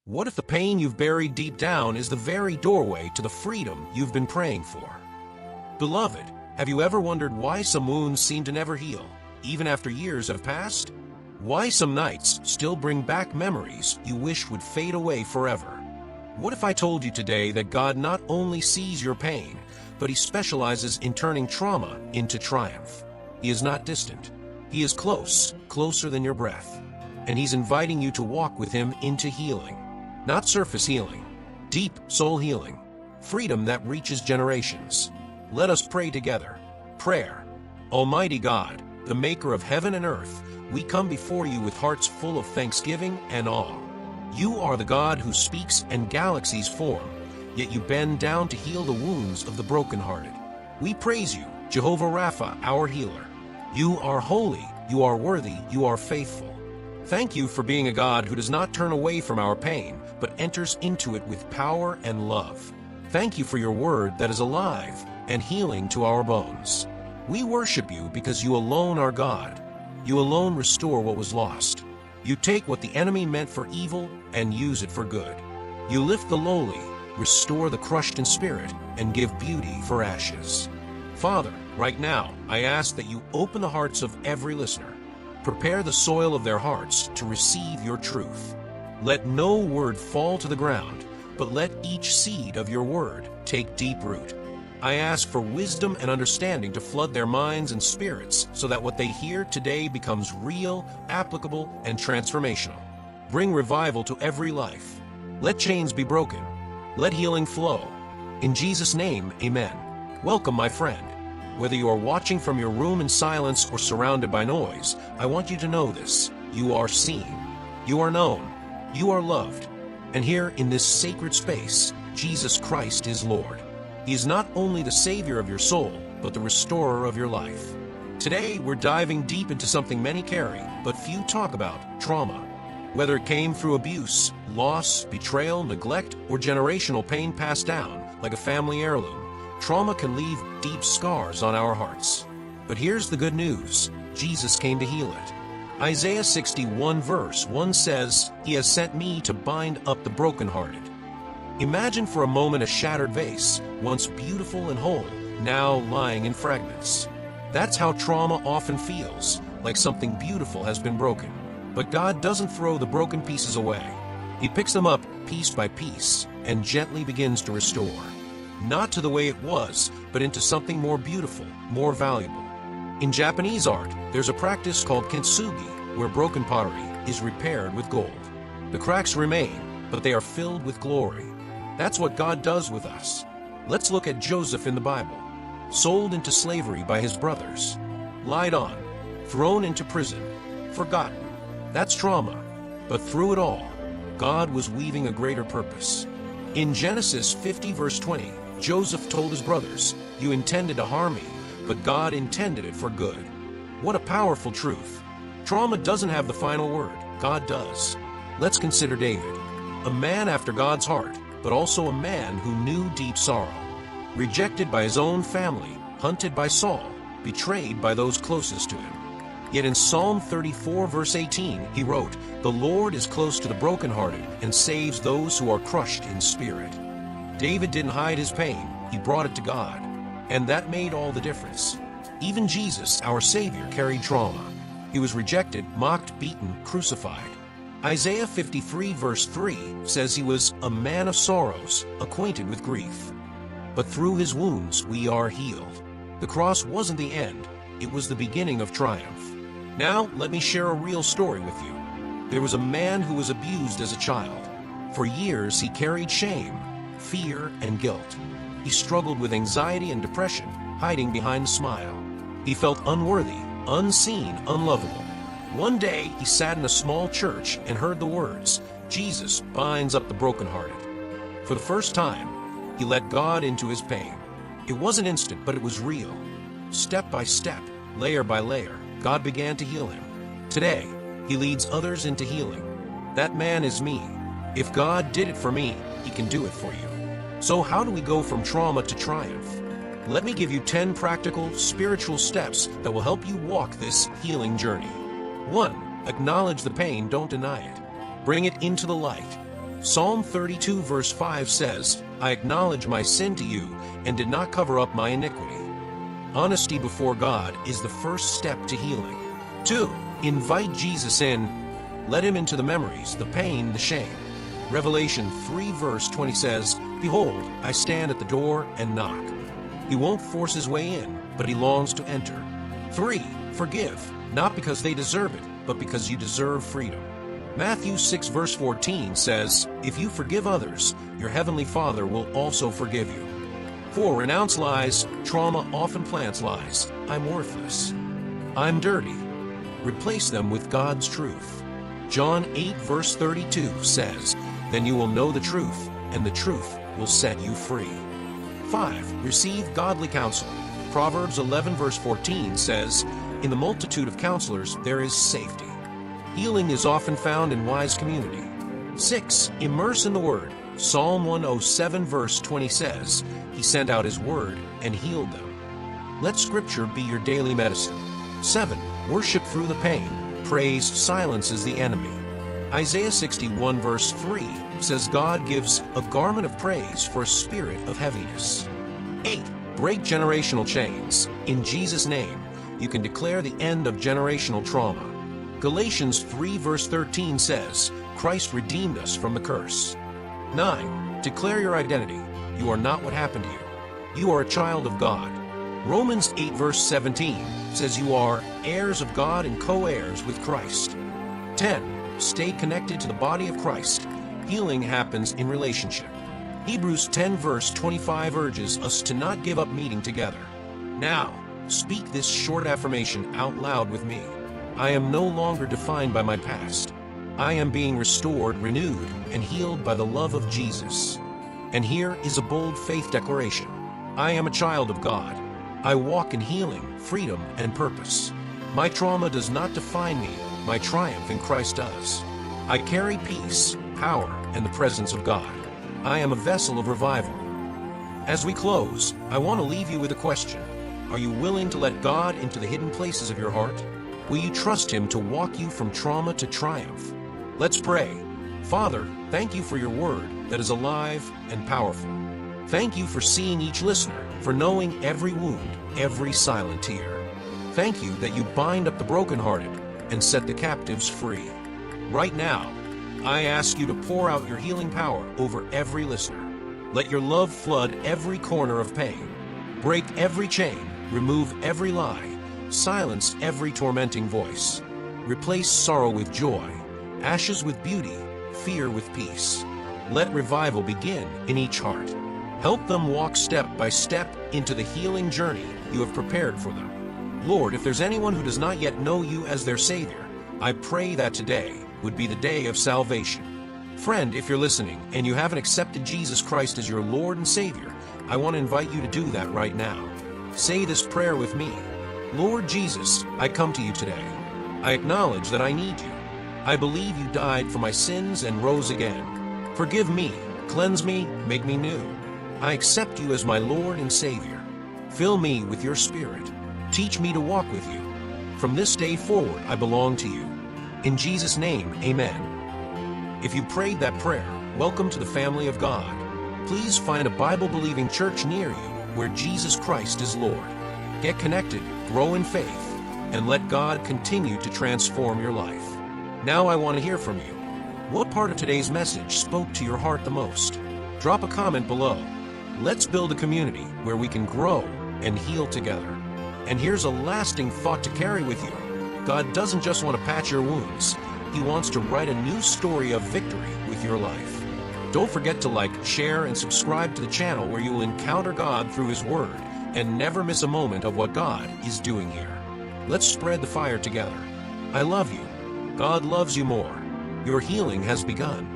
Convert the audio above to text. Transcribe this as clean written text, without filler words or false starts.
What if the pain you've buried deep down is the very doorway to the freedom you've been praying for? Beloved, have you ever wondered why some wounds seem to never heal, even after years have passed? Why some nights still bring back memories you wish would fade away forever? What if I told you today that God not only sees your pain, but He specializes in turning trauma into triumph? He is not distant. He is close, closer than your breath. And He's inviting you to walk with Him into healing. Not surface healing, deep soul healing, freedom that reaches generations. Let us pray together. Prayer. Almighty God, the maker of heaven and earth, we come before you with hearts full of thanksgiving and awe. You are the God who speaks and galaxies form, yet you bend down to heal the wounds of the brokenhearted. We praise you, Jehovah Rapha, our healer. You are holy, you are worthy, you are faithful. Thank you for being a God who does not turn away from our pain, but enters into it with power and love. Thank you for your word that is alive and healing to our bones. We worship you because you alone are God. You alone restore what was lost. You take what the enemy meant for evil and use it for good. You lift the lowly, restore the crushed in spirit, and give beauty for ashes. Father, right now, I ask that you open the hearts of every listener. Prepare the soil of their hearts to receive your truth. Let no word fall to the ground, but let each seed of your word take deep root. I ask for wisdom and understanding to flood their minds and spirits so that what they hear today becomes real, applicable, and transformational. Bring revival to every life. Let chains be broken. Let healing flow. In Jesus' name, amen. Welcome, my friend. Whether you are watching from your room in silence or surrounded by noise, I want you to know this. You are seen. You are known. You are loved. And here in this sacred space, Jesus Christ is Lord. He is not only the Savior of your soul, but the restorer of your life. Today, we're diving deep into something many carry, but few talk about: trauma. Whether it came through abuse, loss, betrayal, neglect, or generational pain passed down like a family heirloom, trauma can leave deep scars on our hearts. But here's the good news: Jesus came to heal it. Isaiah 61 verse 1 says, "He has sent me to bind up the brokenhearted." Imagine for a moment a shattered vase, once beautiful and whole, now lying in fragments. That's how trauma often feels, like something beautiful has been broken. But God doesn't throw the broken pieces away. He picks them up piece by piece and gently begins to restore. Not to the way it was, but into something more beautiful, more valuable. In Japanese art, there's a practice called kintsugi, where broken pottery is repaired with gold. The cracks remain, but they are filled with glory. That's what God does with us. Let's look at Joseph in the Bible. Sold into slavery by his brothers, lied on, thrown into prison, forgotten. That's trauma. But through it all, God was weaving a greater purpose. In Genesis 50 verse 20, Joseph told his brothers, "You intended to harm me, but God intended it for good." What a powerful truth. Trauma doesn't have the final word. God does. Let's consider David, a man after God's heart, but also a man who knew deep sorrow. Rejected by his own family, hunted by Saul, betrayed by those closest to him. Yet in Psalm 34 verse 18, he wrote, "The Lord is close to the brokenhearted and saves those who are crushed in spirit." David didn't hide his pain, he brought it to God. And that made all the difference. Even Jesus, our Savior, carried trauma. He was rejected, mocked, beaten, crucified. Isaiah 53 verse 3 says he was a man of sorrows, acquainted with grief. But through his wounds we are healed. The cross wasn't the end, it was the beginning of triumph. Now let me share a real story with you. There was a man who was abused as a child. For years he carried shame, fear, and guilt. He struggled with anxiety and depression, hiding behind a smile. He felt unworthy, unseen, unlovable. One day, he sat in a small church and heard the words, "Jesus binds up the brokenhearted." For the first time, he let God into his pain. It wasn't instant, but it was real. Step by step, layer by layer, God began to heal him. Today, he leads others into healing. That man is me. If God did it for me, he can do it for you. So how do we go from trauma to triumph? Let me give you 10 practical, spiritual steps that will help you walk this healing journey. 1. Acknowledge the pain, don't deny it. Bring it into the light. Psalm 32 verse 5 says, I acknowledge my sin to you and did not cover up my iniquity. Honesty before God is the first step to healing. 2. Invite Jesus in. Let him into the memories, the pain, the shame. Revelation 3 verse 20 says, Behold, I stand at the door and knock. He won't force his way in, but he longs to enter. 3. Forgive, not because they deserve it, but because you deserve freedom. Matthew 6 verse 14 says, If you forgive others, your heavenly Father will also forgive you. 4. Renounce lies. Trauma often plants lies. I'm worthless. I'm dirty. Replace them with God's truth. John 8 verse 32 says, Then you will know the truth, and the truth will set you free. 5. Receive godly counsel. Proverbs 11 verse 14 says, In the multitude of counselors there is safety. Healing is often found in wise community. 6. Immerse in the Word. Psalm 107 verse 20 says, He sent out His Word and healed them. Let Scripture be your daily medicine. 7. Worship through the pain. Praise silences the enemy. Isaiah 61 verse 3 says God gives a garment of praise for a spirit of heaviness. 8. Break generational chains. In Jesus' name, you can declare the end of generational trauma. Galatians 3 verse 13 says, Christ redeemed us from the curse. 9. Declare your identity. You are not what happened to you. You are a child of God. Romans 8 verse 17 says you are heirs of God and co-heirs with Christ. 10. Stay connected to the body of Christ. Healing happens in relationship. Hebrews 10 verse 25 urges us to not give up meeting together. Now, speak this short affirmation out loud with me. I am no longer defined by my past. I am being restored, renewed, and healed by the love of Jesus. And here is a bold faith declaration. I am a child of God. I walk in healing, freedom, and purpose. My trauma does not define me. My triumph in Christ does. I carry peace, power, and the presence of God. I am a vessel of revival. As we close, I want to leave you with a question. Are you willing to let God into the hidden places of your heart? Will you trust Him to walk you from trauma to triumph? Let's pray. Father, thank you for your word that is alive and powerful. Thank you for seeing each listener, for knowing every wound, every silent tear. Thank you that you bind up the brokenhearted and set the captives free. Right now, I ask you to pour out your healing power over every listener. Let your love flood every corner of pain. Break every chain, remove every lie, silence every tormenting voice. Replace sorrow with joy, ashes with beauty, fear with peace. Let revival begin in each heart. Help them walk step by step into the healing journey you have prepared for them. Lord, if there's anyone who does not yet know you as their Savior, I pray that today would be the day of salvation. Friend, if you're listening and you haven't accepted Jesus Christ as your Lord and Savior, I want to invite you to do that right now. Say this prayer with me. Lord Jesus, I come to you today. I acknowledge that I need you. I believe you died for my sins and rose again. Forgive me, cleanse me, make me new. I accept you as my Lord and Savior. Fill me with your Spirit. Teach me to walk with you. From this day forward, I belong to you. In Jesus' name, amen. If you prayed that prayer, welcome to the family of God. Please find a Bible-believing church near you where Jesus Christ is Lord. Get connected, grow in faith, and let God continue to transform your life. Now I want to hear from you. What part of today's message spoke to your heart the most? Drop a comment below. Let's build a community where we can grow and heal together. And here's a lasting thought to carry with you. God doesn't just want to patch your wounds. He wants to write a new story of victory with your life. Don't forget to like, share, and subscribe to the channel where you will encounter God through His Word and never miss a moment of what God is doing here. Let's spread the fire together. I love you. God loves you more. Your healing has begun.